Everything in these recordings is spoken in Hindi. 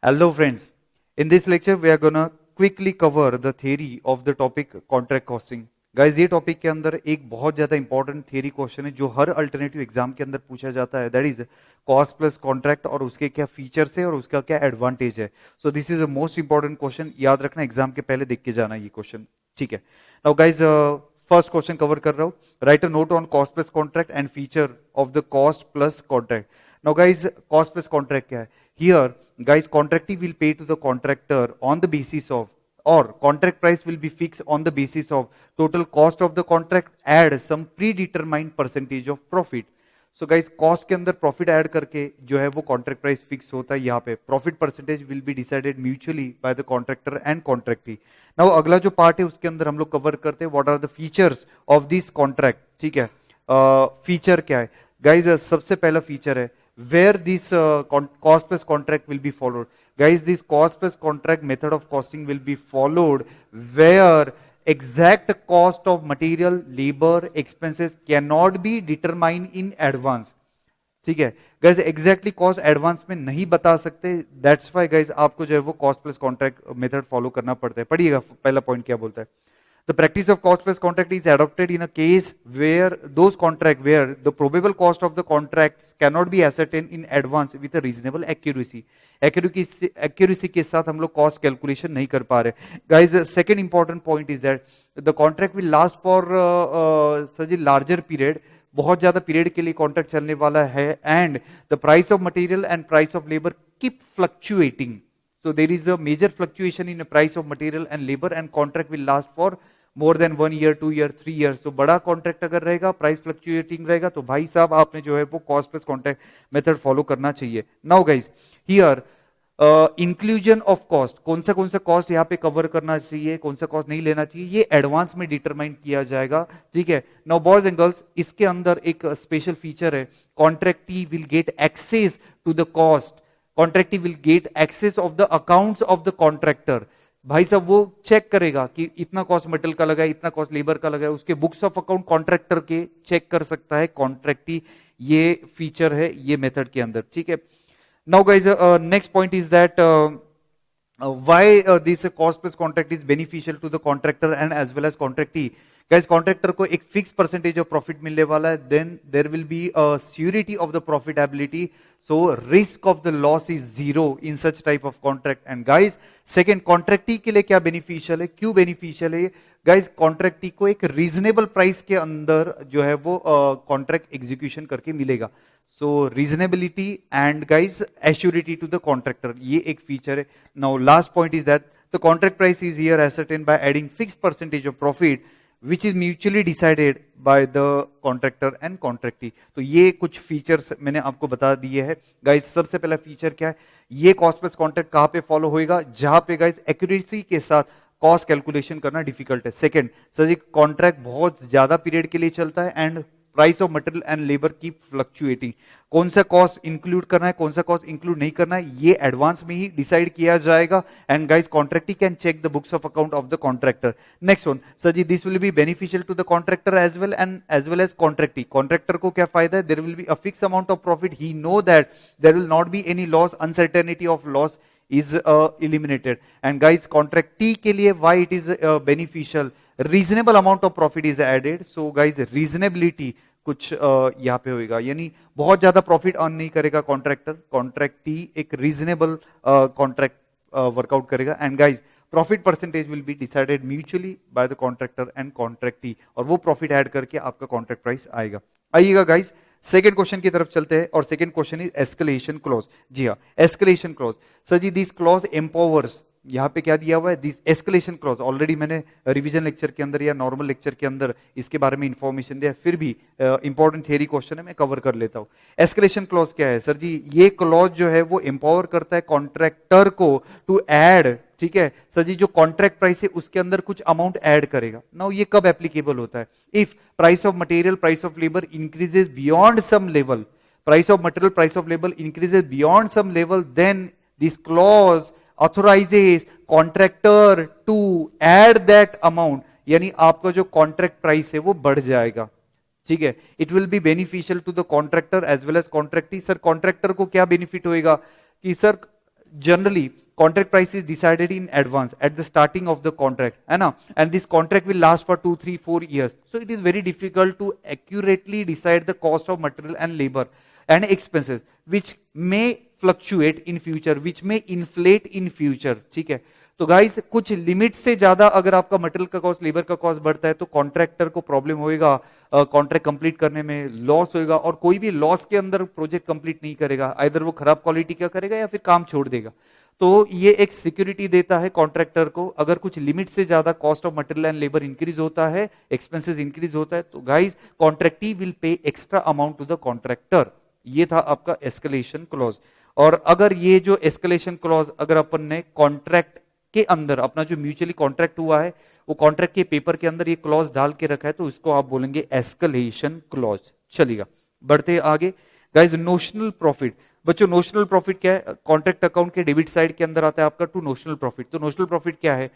Hello friends, in this lecture we are gonna quickly cover the theory of the topic contract costing. Guys, ये टॉपिक के अंदर एक बहुत ज्यादा इंपॉर्टेंट थियरी क्वेश्चन है जो हर अल्टरनेटिव एग्जाम के अंदर पूछा जाता है, that is cost plus contract और उसके क्या फीचर्स है और उसका क्या एडवांटेज है. So this is a most important question, याद रखना एग्जाम के पहले देख के जाना ये क्वेश्चन. ठीक है. Now guys, first question cover कर रहा हूं. Right a note on cost plus contract and feature of the cost plus contract. Now guys, cost plus contract क्या है? Here, guys, contractee will pay to the contractor on the basis of, or contract price will be fixed on the basis of total cost of the contract, add some predetermined percentage of profit. So guys, cost के अंदर profit add करके जो है वो contract price fix होता है. यहाँ पे profit percentage will be decided mutually by the contractor and contractee. Now अगला जो part है उसके अंदर हम लोग cover करते हैं what are the features of this contract. ठीक है. Feature क्या है? Guys, सबसे पहला feature है where this cost plus contract will be followed. Guys, this cost plus contract method of costing will be followed where exact cost of material, labor, expenses cannot be determined in advance. ठीक है गाइज, एग्जैक्टली कॉस्ट एडवांस में नहीं बता सकते, दैट्स वाई गाइज आपको जो है वो cost plus contract method follow करना पड़ता है. पढ़िएगा पहला पॉइंट क्या बोलता है. The practice of cost plus contract is adopted in a case where the probable cost of the contracts cannot be ascertained in advance with a reasonable accuracy. Accuracy के साथ हम लोग cost calculation नहीं कर पा रहे. Guys, the second important point is that the contract will last for such a larger period. बहुत ज्यादा पीरियड के लिए कॉन्ट्रैक्ट चलने वाला है. And the price of material and price of labour keep fluctuating. So there is a major fluctuation in the price of material and labor, and contract will last for more than 1 year, 2 year, 3 years. तो बड़ा कॉन्ट्रैक्ट अगर रहेगा, प्राइस फ्लक्चुएटिंग रहेगा, तो भाई साहब आपने जो है वो cost plus contract method follow करना चाहिए. Now guys, here inclusion of cost, कौन सा कॉस्ट यहाँ पे कवर करना चाहिए, कौन सा कॉस्ट नहीं लेना चाहिए, ये एडवांस में डिटरमाइन किया जाएगा. ठीक है. नाउ बॉयज एंड गर्ल्स, इसके अंदर एक स्पेशल फीचर है, contractee will get access to the cost. Contractee will get access of the accounts of the contractor. भाई साहब वो चेक करेगा कि इतना कॉस्ट मटेरियल का लगा है, इतना कॉस्ट लेबर का लगा है, उसके बुक्स ऑफ अकाउंट कॉन्ट्रैक्टर के चेक कर सकता है कॉन्ट्रैक्टी. ये फीचर है ये मेथड के अंदर. ठीक है. Now guys, next point is that why this cost plus contract is beneficial to the contractor and as well as contractee. Guys, contractor को एक फिक्स परसेंटेज ऑफ प्रॉफिट मिलने वाला है, then there will be a surety of the profitability, so risk of the loss is zero in such type of contract. And guys, second, contractee के लिए क्या बेनिफिशियल है, क्यों बेनिफिशियल है? गाइस, कॉन्ट्रैक्टी को एक रीजनेबल प्राइस के अंदर जो है वो कॉन्ट्रैक्ट एग्जीक्यूशन करके मिलेगा. So reasonability and guys assurity to the contractor, ये एक फीचर है. Now last point is that the contract price is here ascertained by adding fixed percentage of profit which is mutually decided by the contractor and contractee. तो ये कुछ फीचर्स मैंने आपको बता दिए हैं. गाइस, सबसे पहला फीचर क्या है, ये कॉस्ट प्लस कॉन्ट्रैक्ट कहां पे फॉलो होएगा, जहां पे गाइस एक्यूरेसी के साथ कॉस्ट कैलकुलेशन करना डिफिकल्ट है. सेकंड, सर जी कॉन्ट्रैक्ट बहुत ज्यादा पीरियड के लिए चलता है and price of material and labour की फ्लक्चुएटिंग. कौन सा कॉस्ट इंक्लूड करना है, कौन सा कॉस्ट इंक्लूड नहीं करना है, ये एडवांस में ही डिसाइड किया जाएगा. And guys, contractee can check the books of account of the contractor. Next one, sir ji this will be beneficial to the contractor as well as contractee. Contractor को क्या फायदा है, there will be a fix amount of profit, he know that there will not be any loss, uncertainty of loss is eliminated. And guys, contractee के लिए why it is beneficial, reasonable amount of profit is added. So guys, reasonability कुछ यहाँ पे होएगा, यानी बहुत ज्यादा प्रॉफिट अर्न नहीं करेगा कॉन्ट्रैक्टर, कॉन्ट्रैक्टी एक रीजनेबल कॉन्ट्रैक्ट वर्कआउट करेगा. And guys, profit percentage will be decided mutually by the contractor and contractee, और वो प्रॉफिट ऐड करके आपका कॉन्ट्रैक्ट प्राइस आएगा. आइएगा गाइज, सेकेंड क्वेश्चन की तरफ चलते हैं, और second question is escalation clause. जी हाँ, escalation clause. Sir ji this clause empowers, यहां पे क्या दिया हुआ है, दिस एस्केलेशन क्लॉज. ऑलरेडी मैंने रिवीजन लेक्चर के अंदर या नॉर्मल लेक्चर के अंदर इसके बारे में इंफॉर्मेशन दिया, फिर भी इंपॉर्टेंट थियरी क्वेश्चन है, मैं कवर कर लेता हूं. एस्केलेशन क्लॉज क्या है? सर जी ये क्लॉज जो है वो एम्पावर करता है कॉन्ट्रैक्टर को टू ऐड. ठीक है सर जी, जो कॉन्ट्रैक्ट प्राइस है उसके अंदर कुछ अमाउंट ऐड करेगा. नाउ ये कब एप्लीकेबल होता है, if price of material, price of labour increases beyond some level, price of material, price of labour increases beyond some level, then this clause authorizes contractor to add that amount, यानी आपका जो कॉन्ट्रैक्ट प्राइस है वो बढ़ जाएगा. ठीक है. It will be beneficial to the contractor as well as contractee. Sir contractor को क्या बेनिफिट होएगा कि sir generally contract price is decided in advance at the starting of the contract, है ना, and this contract will last for 2 3 4 years, so it is very difficult to accurately decide the cost of material and labor and expenses which may fluctuate in future, which may inflate in future, ठीक है। तो गाइस कुछ लिमिट से ज्यादा अगर आपका मटेरियल का कॉस्ट, लेबर का कॉस्ट बढ़ता है तो कॉन्ट्रैक्टर को प्रॉब्लम होएगा, कॉन्ट्रैक्ट कंप्लीट करने में लॉस होएगा, और कोई भी लॉस के अंदर प्रोजेक्ट कंप्लीट नहीं करेगा, आइदर वो खराब क्वालिटी का करेगा या फिर काम छोड़ देगा। तो ये एक सिक्योरिटी देता है कॉन्ट्रैक्टर को, अगर कुछ लिमिट से ज्यादा cost of material and labour increase होता है, एक्सपेंसेस इंक्रीज होता है, तो guys contractee will pay extra amount to the contractor. ये था आपका एस्केलेशन क्लॉज। और अगर ये जो एस्केलेशन क्लॉज अगर अपन ने कॉन्ट्रैक्ट के अंदर, अपना जो म्यूचुअली कॉन्ट्रैक्ट हुआ है वो कॉन्ट्रैक्ट के पेपर के अंदर ये क्लॉज डाल के रखा है, तो इसको आप बोलेंगे एस्केलेशन क्लॉज। चलिएगा बढ़ते हैं आगे। गाइस नोशनल प्रॉफिट, बच्चों नोशनल प्रॉफिट क्या है? कॉन्ट्रैक्ट अकाउंट के डेबिट साइड के अंदर आता है आपका टू नोशनल प्रॉफिट। तो नोशनल प्रॉफिट क्या है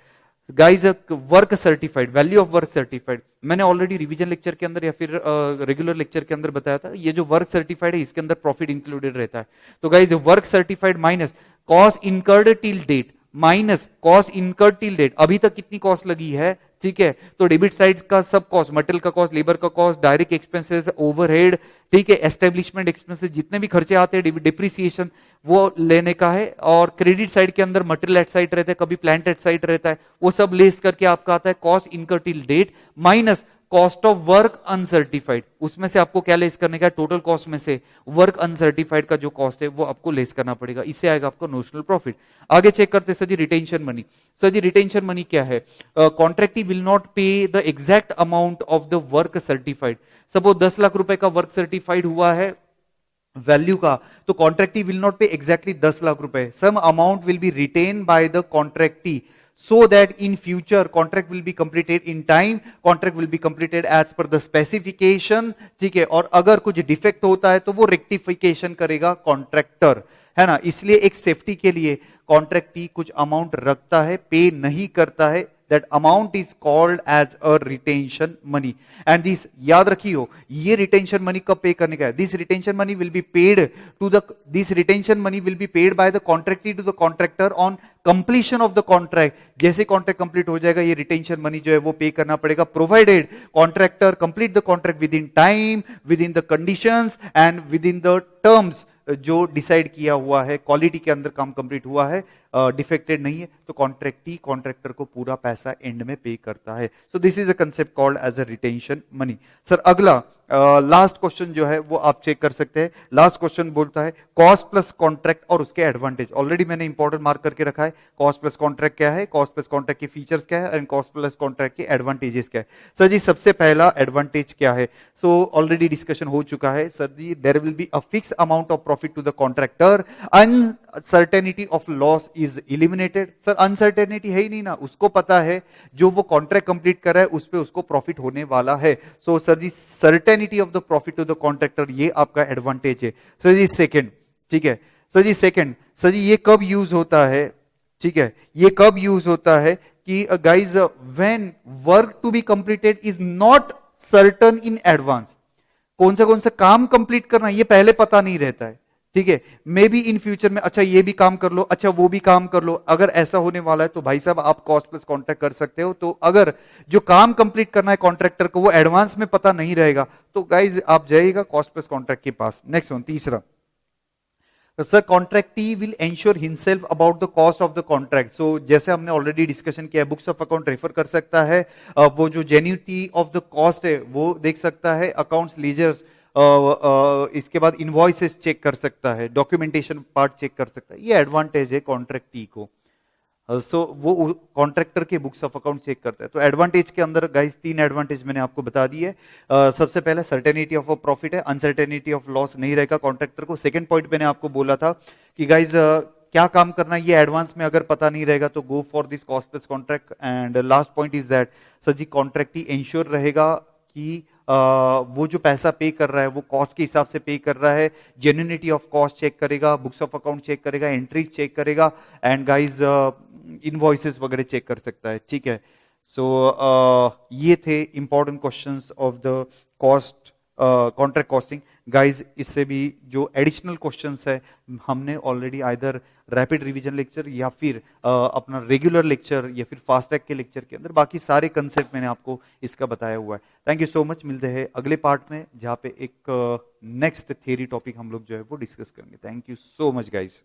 guys? Work certified, value of work certified. मैंने ऑलरेडी रिवीजन लेक्चर के अंदर या फिर रेगुलर लेक्चर के अंदर बताया था, ये जो वर्क सर्टिफाइड है इसके अंदर प्रॉफिट इंक्लूडेड रहता है। तो guys work certified minus cost incurred till date, minus cost incurred till date, अभी तक कितनी कॉस्ट लगी है, ठीक है। तो डेबिट साइड का सब कॉस्ट, मटेरियल का कॉस्ट, लेबर का कॉस्ट, डायरेक्ट एक्सपेंसेस, ओवरहेड, ठीक है, एस्टेब्लिशमेंट एक्सपेंसेस, जितने भी खर्चे आते हैं, डिप्रिसिएशन, वो लेने का है। और क्रेडिट साइड के अंदर मटेरियल एट साइड रहता है, कभी प्लांट एट साइड रहता है, वो सब लेस करके आपका आता है cost incurred till date minus cost of work uncertified. उसमें से आपको क्या लेस करने का? टोटल कॉस्ट में से वर्क अनसर्टिफाइड का जो कॉस्ट है वो आपको लेस करना पड़ेगा, इससे आएगा आपको नोशनल प्रॉफिट। आगे चेक करते sir ji retention money. Sir ji retention money क्या है? Contractee will not pay the exact amount of the work certified. Suppose 10 lakh रुपए का वर्क सर्टिफाइड हुआ है वैल्यू का, तो contractee will not pay exactly 10 lakh रुपए, some amount will be retain by the contractee so that in future contract will be completed in time, contract will be completed as per the specification, ठीक है। और अगर कुछ डिफेक्ट होता है तो वो रेक्टिफिकेशन करेगा कॉन्ट्रैक्टर, है ना। इसलिए एक सेफ्टी के लिए कॉन्ट्रैक्टी कुछ अमाउंट रखता है, पे नहीं करता है, that amount is called as a retention money and this याद रखियो, ये retention money कब पे करने का है? This retention money will be paid to the, this retention money will be paid by the contractee to the contractor on completion of the contract। जैसे कॉन्ट्रैक्ट कंप्लीट हो जाएगा ये रिटेंशन मनी जो है वो पे करना पड़ेगा, provided contractor complete the contract with in time, with in the conditions and with in the terms जो डिसाइड किया हुआ है, क्वालिटी के अंदर काम कंप्लीट हुआ है, डिफेक्टेड नहीं है, तो कॉन्ट्रैक्टी कॉन्ट्रैक्टर को पूरा पैसा एंड में पे करता है। So this is a concept called as a retention money. Sir अगला लास्ट क्वेश्चन जो है वो आप चेक कर सकते हैं। लास्ट क्वेश्चन बोलता है कॉस्ट प्लस कॉन्ट्रैक्ट और उसके एडवांटेज। ऑलरेडी मैंने इंपॉर्टेंट मार्क करके रखा है, कॉस्ट प्लस कॉन्ट्रैक्ट क्या है, कॉस्ट प्लस कॉन्ट्रैक्ट के फीचर्स क्या है एंड कॉस्ट प्लस कॉन्ट्रैक्ट के एडवांटेजेस क्या है। सर जी सबसे पहला एडवांटेज क्या है? सो ऑलरेडी डिस्कशन हो चुका है sir ji, there will be a fix amount of profit to the contractor, uncertainty of loss is eliminated. Sir uncertainty है ही नहीं ना, उसको पता है जो वो कॉन्ट्रैक्ट कंप्लीट कर रहा है उस पे उसको प्रॉफिट होने वाला है। So sir ji certainty of the profit to the contractor, ये आपका एडवांटेज है। सर जी सेकंड, ठीक है sir ji second, sir ji ये कब यूज होता है, ठीक है, ये कब यूज होता है कि guys when work to be completed is not certain in advance. कौन सा काम कंप्लीट करना ये पहले पता नहीं रहता है, ठीक है। मे बी इन फ्यूचर में अच्छा ये भी काम कर लो, अच्छा वो भी काम कर लो, अगर ऐसा होने वाला है तो भाई साहब आप कॉस्ट प्लस कॉन्ट्रैक्ट कर सकते हो। तो अगर जो काम कंप्लीट करना है कॉन्ट्रैक्टर को वो एडवांस में पता नहीं रहेगा तो गाइज आप जाइएगा कॉस्ट प्लस कॉन्ट्रैक्ट के पास। नेक्स्ट वन तीसरा, sir contractee will ensure himself about the cost of the contract. So जैसे हमने ऑलरेडी डिस्कशन किया, बुक्स ऑफ अकाउंट रेफर कर सकता है, वो जो जेन्युइनिटी ऑफ द कॉस्ट है वो देख सकता है, अकाउंट्स लीजर्स, इसके बाद इनवॉइसेस चेक कर सकता है, डॉक्यूमेंटेशन पार्ट चेक कर सकता है। ये एडवांटेज है कॉन्ट्रैक्टी को। सो वो कॉन्ट्रैक्टर के बुक्स ऑफ अकाउंट चेक करता है। तो एडवांटेज के अंदर गाइस 3 एडवांटेज मैंने आपको बता दी है। सबसे पहला सर्टेनिटी ऑफ प्रॉफिट है, अनसर्टेनिटी ऑफ लॉस नहीं रहेगा कॉन्ट्रैक्टर को। सेकंड पॉइंट मैंने आपको बोला था कि गाइस क्या काम करना है ये एडवांस में अगर पता नहीं रहेगा तो go for this cost plus contract. And last point is that sir ji contractee ensure रहेगा कि वो जो पैसा पे कर रहा है वो कॉस्ट के हिसाब से पे कर रहा है, जेन्युइनिटी ऑफ कॉस्ट चेक करेगा, बुक्स ऑफ अकाउंट चेक करेगा, एंट्रीज चेक करेगा एंड गाइस इनवॉइसेस वगैरह चेक कर सकता है, ठीक है। सो ये थे important questions of the cost contract costing. Guys इससे भी जो एडिशनल क्वेश्चंस है हमने already either rapid revision lecture या फिर अपना रेगुलर लेक्चर या फिर फास्ट ट्रैक के लेक्चर के अंदर बाकी सारे कंसेप्ट मैंने आपको इसका बताया हुआ है। थैंक यू सो मच, मिलते हैं अगले पार्ट में जहाँ पे एक नेक्स्ट थियरी टॉपिक हम लोग जो है वो डिस्कस करेंगे। Thank you so much guys.